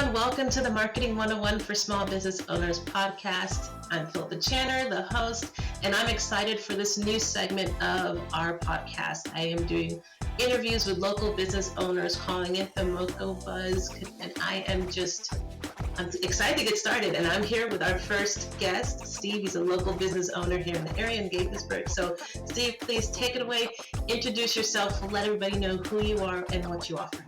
everyone. Welcome to the Marketing 101 for Small Business Owners podcast. I'm Philippa Channer, the host, and I'm excited for this new segment of our podcast. I am doing interviews with local business owners, calling it the Moco Buzz, and I'm excited to get started. And I'm here with our first guest, Steve. He's a local business owner here in the area in Gaithersburg. So, Steve, please take it away. Introduce yourself. Let everybody know who you are and what you offer.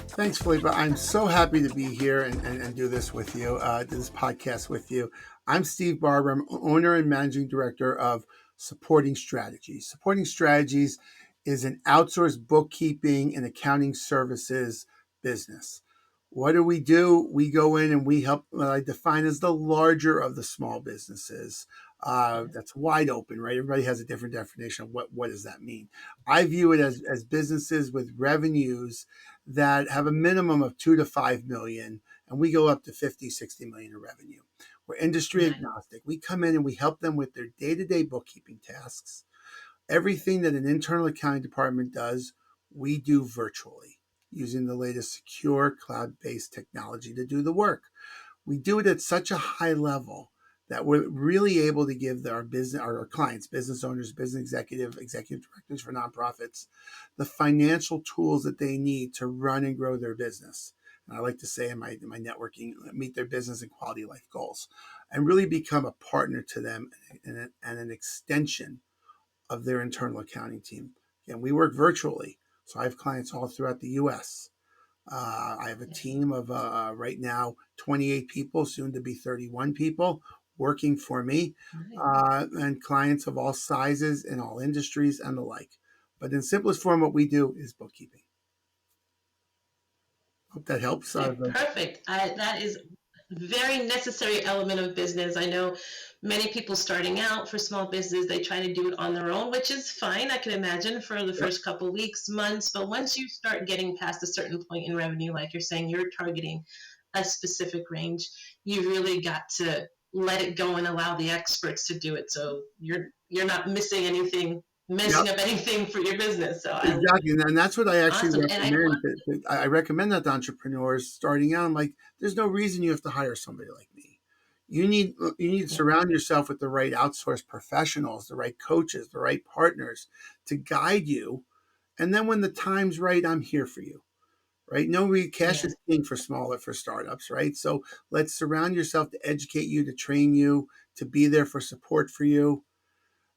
Thanks, Philippa. I'm so happy to be here and do this with you, do this podcast with you. I'm Steve Barber. I'm owner and managing director of Supporting Strategies. Supporting Strategies is an outsourced bookkeeping and accounting services business. What do? We go in and we help what I define as the larger of the small businesses. That's wide open, right? Everybody has a different definition of what does that mean. I view it as businesses with revenues that have a minimum of 2 to 5 million, and we go up to 50, 60 million in revenue. We're industry agnostic. We come in and we help them with their day-to-day bookkeeping tasks. Everything that an internal accounting department does, we do virtually using the latest secure cloud-based technology to do the work. We do it at such a high level that we're really able to give our clients, business owners, business executive directors for nonprofits, the financial tools that they need to run and grow their business. And I like to say in my networking, meet their business and quality life goals, and really become a partner to them and an extension of their internal accounting team. And we work virtually. So I have clients all throughout the U.S. I have a team of right now 28 people, soon to be 31 people working for me, and clients of all sizes in all industries and the like. But in simplest form, what we do is bookkeeping. Hope that helps. Perfect. That is very necessary element of business. I know many people starting out for small business, they try to do it on their own, which is fine. I can imagine for the first couple of weeks, months, but once you start getting past a certain point in revenue, like you're saying, you're targeting a specific range, you really got to let it go and allow the experts to do it. So you're not missing anything, messing up anything for your business. So Exactly, and that's what I actually awesome. recommend. I recommend that to entrepreneurs starting out. I'm like, there's no reason you have to hire somebody like me. You need to surround yourself with the right outsourced professionals, the right coaches, the right partners to guide you. And then when the time's right, I'm here for you. Right? Cash is king for startups, right? So let's surround yourself to educate you, to train you, to be there for support for you.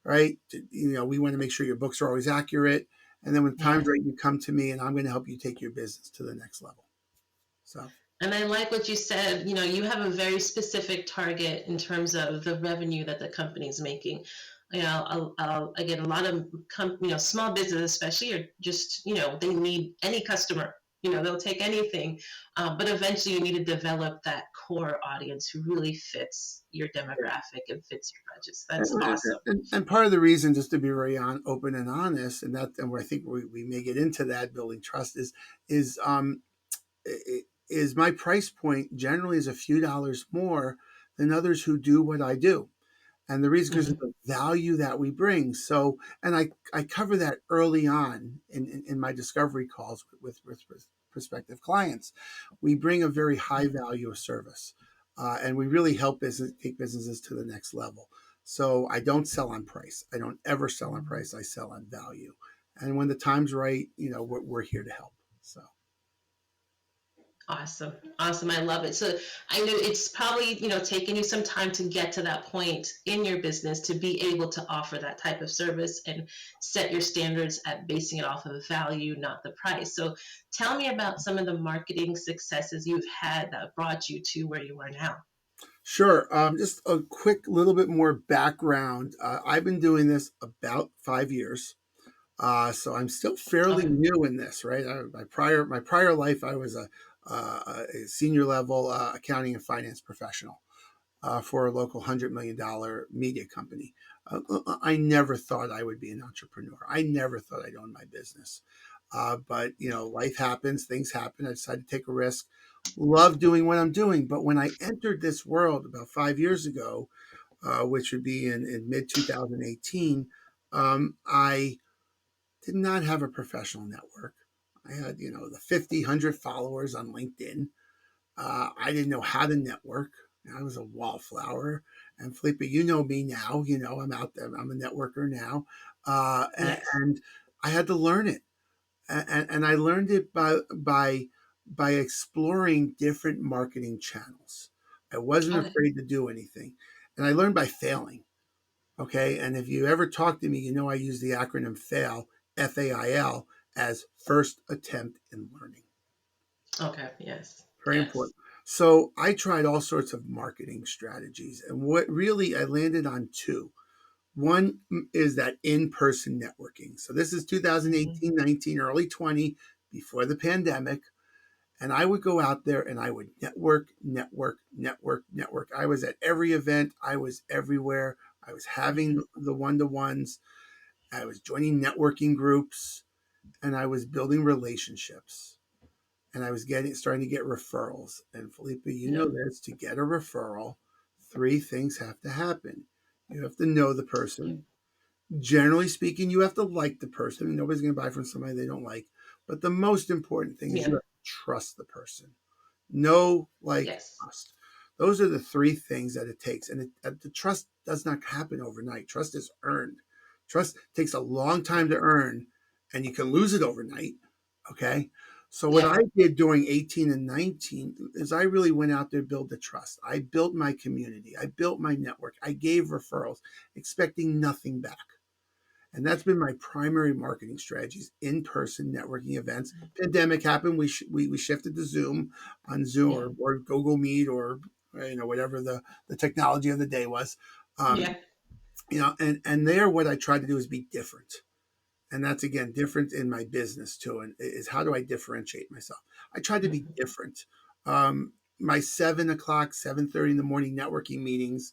Right? We want to make sure your books are always accurate. And then when time's right, you come to me and I'm going to help you take your business to the next level. So. And I like what you said, you have a very specific target in terms of the revenue that the company is making. Again, a lot of small business especially are just, they need any customer, they'll take anything. But eventually you need to develop that core audience who really fits your demographic and fits your budgets. That's awesome. And part of the reason, just to be very open and honest, and where I think we may get into that building trust is my price point generally is a few dollars more than others who do what I do. And the reason is the value that we bring. So, and I cover that early on in my discovery calls with prospective clients. We bring a very high value of service, and we really help take businesses to the next level. So I don't sell on price. I don't ever sell on price. I sell on value. And when the time's right, we're here to help. So. Awesome. I love it. So I know it's probably, taking you some time to get to that point in your business to be able to offer that type of service and set your standards at basing it off of value, not the price. So tell me about some of the marketing successes you've had that brought you to where you are now. Sure. Just a quick little bit more background. I've been doing this about 5 years. So I'm still fairly new in this, right? My prior life, I was a senior level accounting and finance professional for a local $100 million media company. I never thought I would be an entrepreneur. I never thought I'd own my business. But life happens, things happen. I decided to take a risk. Love doing what I'm doing. But when I entered this world about 5 years ago, which would be in mid 2018, I did not have a professional network. I had, the 50, 100 followers on LinkedIn. I didn't know how to network. I was a wallflower. And Felipe, you know me now. You know I'm out there. I'm a networker now, Yes. and I had to learn it. And I learned it by exploring different marketing channels. I wasn't Okay. afraid to do anything, and I learned by failing. Okay, and if you ever talk to me, you know I use the acronym FAIL, FAIL, as first attempt in learning. Okay. Yes. Very Yes. important. So I tried all sorts of marketing strategies, and what really I landed on two. One is that in-person networking. So this is Mhm. 2018, 19, early 20, before the pandemic. And I would go out there and I would network, network, network, network. I was at every event. I was everywhere. I was having Yes. the one-to-ones. I was joining networking groups and I was building relationships. And I was starting to get referrals. And Felipe, you know Yep. this, to get a referral, three things have to happen. You have to know the Yep. person. Generally speaking, you have to like the person. Nobody's going to buy from somebody they don't like. But the most important thing is you Yeah. have to trust the person. Know, like, Yes. trust. Those are the three things that it takes. And the trust does not happen overnight. Trust is earned. Trust takes a long time to earn, and you can lose it overnight. Okay. So, what I Yeah. did during 18 and 19 is I really went out there, build the trust. I built my community. I built my network. I gave referrals, expecting nothing back. And that's been my primary marketing strategies: in-person networking events. Pandemic happened, we shifted to Zoom, on Zoom, Yeah. or Google Meet, or whatever the technology of the day was. Yeah. um, and there, what I tried to do is be different. And that's, again, different in my business too, and is how do I differentiate myself. I tried to be Mhm. different. My 7 o'clock, 7:30 in the morning networking meetings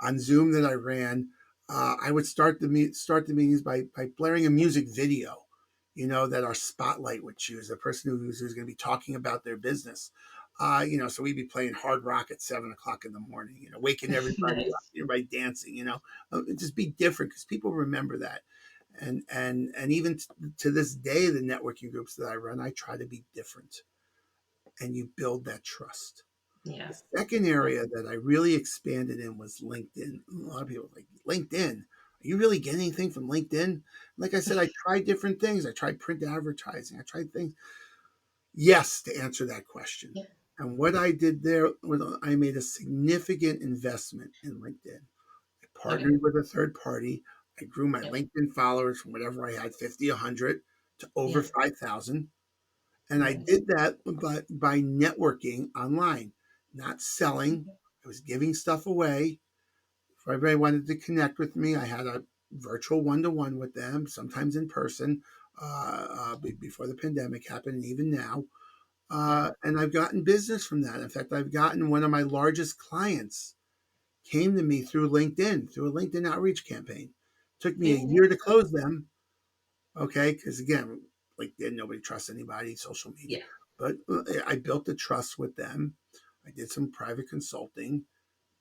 on Zoom that I ran, I would start the meetings by blaring a music video, that our spotlight would choose, the person who's going to be talking about their business. So we'd be playing hard rock at 7 o'clock in the morning, waking everybody up, Nice. everybody dancing, just be different because people remember that. And even to this day, the networking groups that I run, I try to be different, and you build that trust. Yeah. The second Yeah. area that I really expanded in was LinkedIn. A lot of people are like, LinkedIn, are you really getting anything from LinkedIn? Like I said, I tried different things. I tried print advertising. I tried things. Yes, to answer that question. Yeah. And what I did there was I made a significant investment in LinkedIn. I Okay. partnered with a third party. I grew my Yep. LinkedIn followers from whatever I had, 50, 100, to over Yeah. 5,000. And I Nice. did that by networking online, not selling. Okay. I was giving stuff away. If everybody wanted to connect with me, I had a virtual one-to-one with them, sometimes in person, before the pandemic happened, and even now. Yeah. And I've gotten business from that. In fact, I've gotten one of my largest clients came to me through LinkedIn, through a LinkedIn outreach campaign. Took me a Yeah. year to close them. Okay, because again, LinkedIn, nobody trusts anybody, social media. Yeah. But I built the trust with them. I did some private consulting,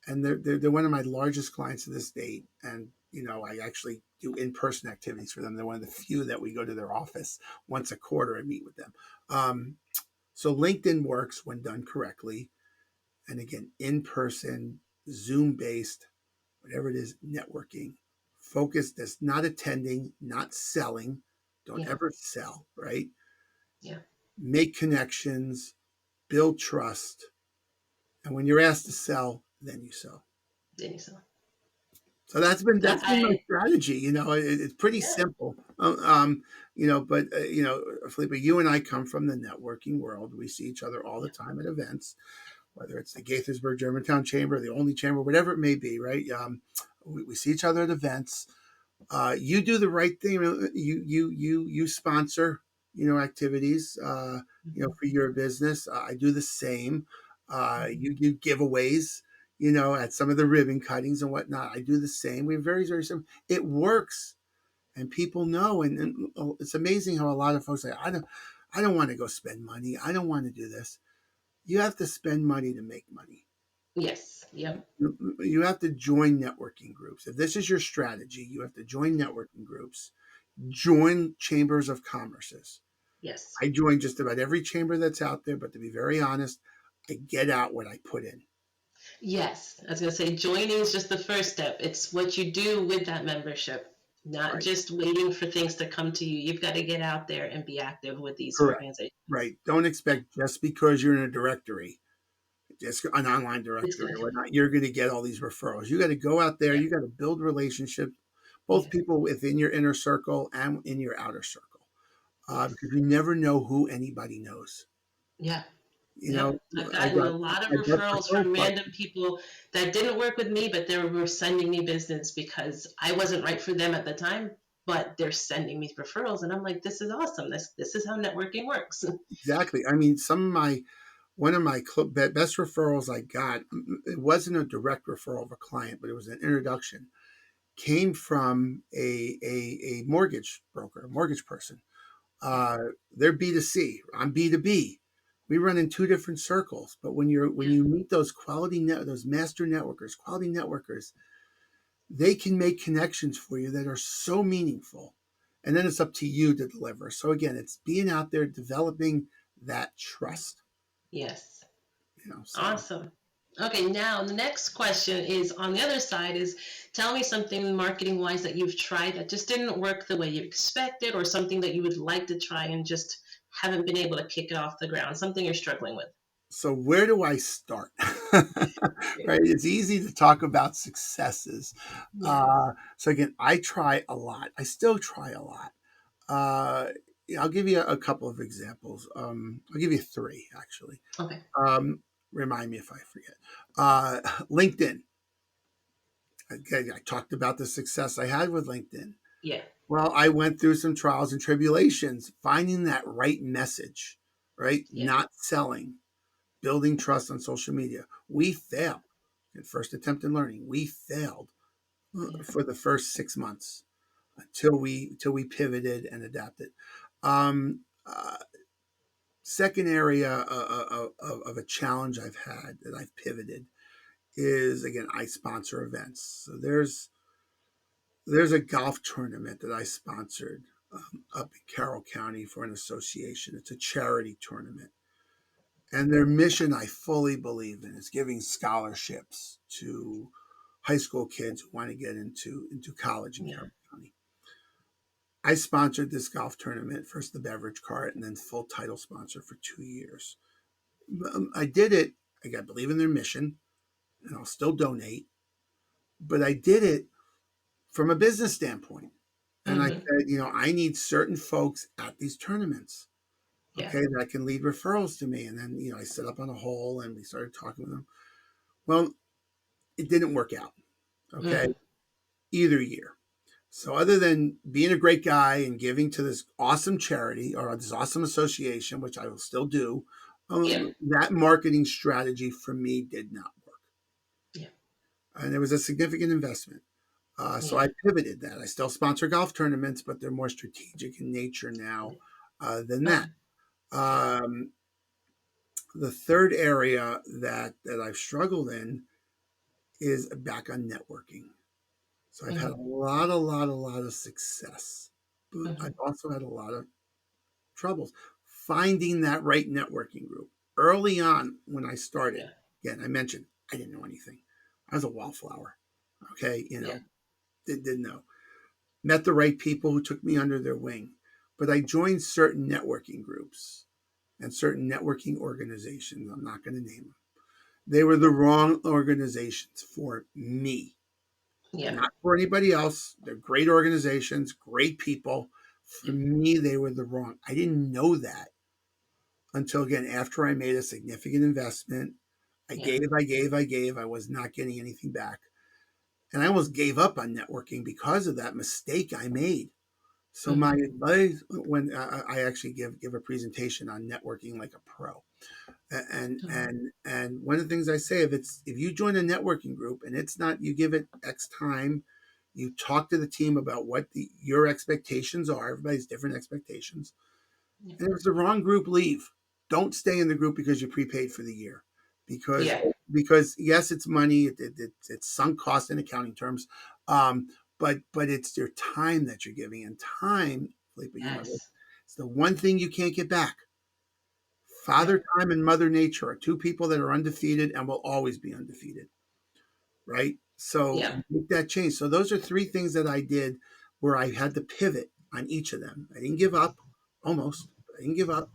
and they're one of my largest clients to this date. And I actually do in-person activities for them. They're one of the few that we go to their office once a quarter and meet with them. So LinkedIn works when done correctly, and again, in-person, Zoom-based, whatever it is, networking. Focus that's not attending, not selling. Don't Yeah. ever sell, right? Yeah. Make connections, build trust. And when you're asked to sell, then you sell. Denny, so So that's been my I strategy. It's pretty yeah. simple. But Felipe, you and I come from the networking world. We see each other all the Yeah. time at events, whether it's the Gaithersburg Germantown Chamber, the only chamber, whatever it may be, right? We see each other at events. You do the right thing. You sponsor, activities, Mhm. for your business. I do the same. Mhm. You do giveaways, at some of the ribbon cuttings and whatnot. I do the same. We're very, very simple. It works, and people know. And it's amazing how a lot of folks say, I don't want to go spend money. I don't want to do this. You have to spend money to make money. Yes. Yep. You have to join networking groups. If this is your strategy, you have to join networking groups, join chambers of commerces. Yes. I joined just about every chamber that's out there, but to be very honest, I get out what I put in. Yes, I was going to say joining is just the first step. It's what you do with that membership, not Right. just waiting for things to come to you. You've got to get out there and be active with these Correct. organizations. Right. Don't expect just because you're in a directory, just an online It's directory going or to happen. whatnot, you're going to get all these referrals. You got to go out there. Yeah, You got to build relationships, both yeah, people within your inner circle and in your outer circle, yes, because you never know who anybody knows. yeah. You Yep, know, I've I gotten got a lot of I got referrals referrals, from but random people that didn't work with me, but they were sending me business because I wasn't right for them at the time, but they're sending me referrals, and I'm like, this is awesome. This is how networking works. exactly. I mean, some of my one of my best referrals I got, it wasn't a direct referral of a client, but it was an introduction, came from a mortgage broker, a mortgage person. Yeah, Uh, they're B2C. I'm B2B. We run in two different circles, but when yeah, you meet those those master networkers, quality networkers, they can make connections for you that are so meaningful. And then it's up to you to deliver. So again, it's being out there developing that yeah. trust, Yes, so awesome. Okay, now the next question is on the other side is tell me something marketing wise that you've tried that just didn't work the way you expected or something that you would like to try and just haven't been able to kick it off the ground, something you're struggling with. so where do I start? Right? It's easy to talk about successes. Yes. So again, I try a lot. I still try a lot. Uh, I'll give you a couple of examples. I'll give you three actually. Okay. Um, Remind me if I forget. LinkedIn. Okay, I talked about the success I had with LinkedIn. Yeah. Well, I went through some trials and tribulations, finding that right message, right? Yeah. Not selling, building trust on social media. We failed. In first attempt in learning, we failed Yeah. for the first 6 months until we pivoted and adapted. Um, uh, Second area of a challenge I've had that I've pivoted is, again, I sponsor events. So there's a golf tournament that I sponsored up in Carroll County for an association. It's a charity tournament. And their mission, I fully believe in, is giving scholarships to high school kids who want to get into college in Yeah. Carroll County. I sponsored this golf tournament, first the beverage cart, and then full title sponsor for 2 years. I did it. I believe in their mission, and I'll still donate. But I did it from a business standpoint. And I Mm-hmm. said, I need certain folks at these tournaments, Yeah. okay, that can lead referrals to me. And then, I set up on a hole and we started talking with them. Well, it didn't work out, okay, Mm. either year. So other than being a great guy and giving to this awesome charity or this awesome association, which I will still do, Yeah. that marketing strategy for me did not work. Yeah. And it was a significant investment. So Yeah. I pivoted that. I still sponsor golf tournaments, but they're more strategic in nature now than that. Okay. Yeah. Um, the third area that I've struggled in is back on networking. So I've had Mm-hmm. a lot of success, but Mm-hmm. I've also had a lot of troubles finding that right networking group. Early on when I started, Yeah. again, I mentioned I didn't know anything. I was a wallflower. Okay, Yeah. didn't know. Met the right people who took me under their wing. But I joined certain networking groups and certain networking organizations. I'm not going to name them. They were the wrong organizations for me, Yeah. not for anybody else. They're great organizations, great people. For Yeah. me, they were the wrong. I didn't know that until, again, after I made a significant investment. I Yeah. gave, I gave, I gave. I was not getting anything back. And I almost gave up on networking because of that mistake I made. So my Mm-hmm. advice when I actually give a presentation on networking like a pro, Mm-hmm. and one of the things I say, if you join a networking group and it's not, you give it X time, you talk to the team about what your expectations are. Everybody's different expectations, Yeah. and if it's the wrong group, leave. Don't stay in the group because you prepaid for the year, because Yeah. yes, it's money, it's sunk cost in accounting terms, um, but it's your time that you're giving, and time, Felipe, you know this, Yes. it's the one thing you can't get back. Father Time and Mother Nature are two people that are undefeated and will always be undefeated, right? So Yeah. make that change. So those are three things that I did where I had to pivot on each of them. I didn't give up, almost. I didn't give up,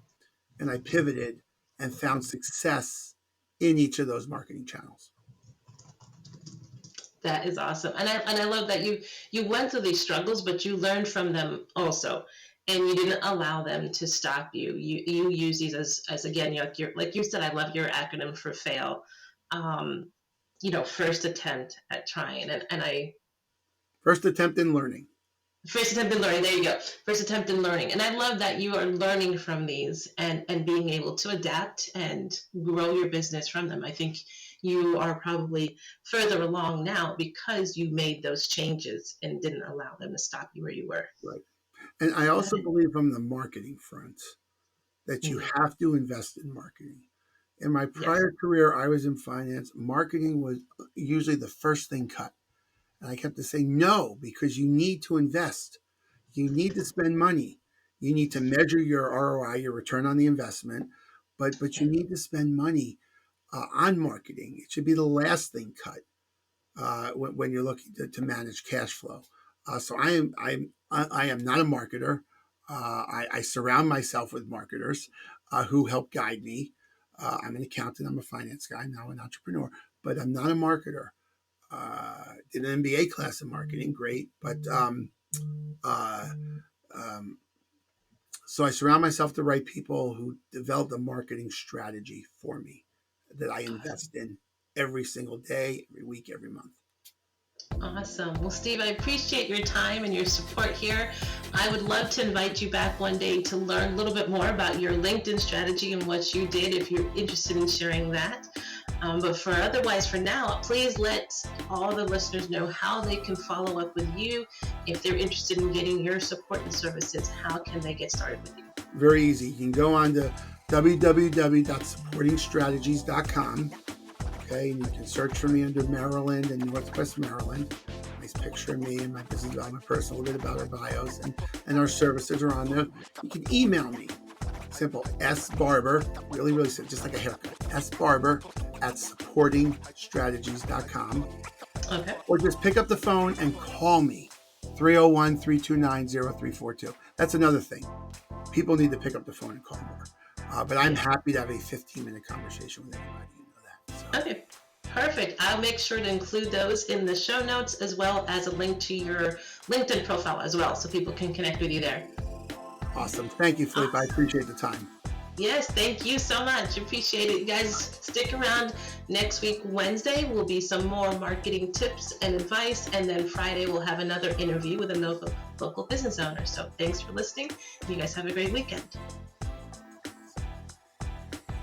and I pivoted and found success in each of those marketing channels. That is awesome. And I love that you went through these struggles, but you learned from them also. And you didn't allow them to stop you. You use these as again, like you said, I love your acronym for fail. Um, first attempt at trying. And I First attempt in learning. First attempt in learning. There you go. First attempt in learning. And I love that you are learning from these and being able to adapt and grow your business from them. I think you are probably further along now because you made those changes and didn't allow them to stop you where you were. Right. And I also believe from the marketing front that you Mhm. have to invest in marketing. In my Yes. prior career, I was in finance. Marketing was usually the first thing cut. And I kept to say no, because you need to invest. You need to spend money. You need to measure your ROI, your return on the investment, but you Yeah. need to spend money on marketing. It should be the last thing cut when you're looking to manage cash flow. So I am not a marketer. I surround myself with marketers who help guide me. I'm an accountant. I'm a finance guy. I'm now an entrepreneur, but I'm not a marketer. Did an MBA class in marketing, great, but uh, um, so I surround myself with the right people who develop a marketing strategy for me that I invest in every single day, every week, every month. Awesome. Well, Steve, I appreciate your time and your support here. I would love to invite you back one day to learn a little bit more about your LinkedIn strategy and what you did if you're interested in sharing that. But otherwise, for now, please let all the listeners know how they can follow up with you. If they're interested in getting your support and services, how can they get started with you? Very easy. You can go on to www.supportingstrategies.com. Okay, and you can search for me under Maryland and Northwest Maryland. Nice picture of me and my business development person, a little bit about our bios, and our services are on there. You can email me. Simple. S Barber, really, really simple, just like a haircut. S Barber at supportingstrategies.com. Okay. Or just pick up the phone and call me. 301-329-0342. That's another thing. People need to pick up the phone and call more. But I'm happy to have a 15-minute conversation with anybody. You know that. So. Okay. Perfect. I'll make sure to include those in the show notes as well as a link to your LinkedIn profile as well so people can connect with you there. Awesome. Thank you, Philippe. I appreciate the time. Yes, thank you so much. Appreciate it. You guys, stick around. Next week, Wednesday, will be some more marketing tips and advice. And then Friday, we'll have another interview with a local business owner. So thanks for listening. You guys have a great weekend.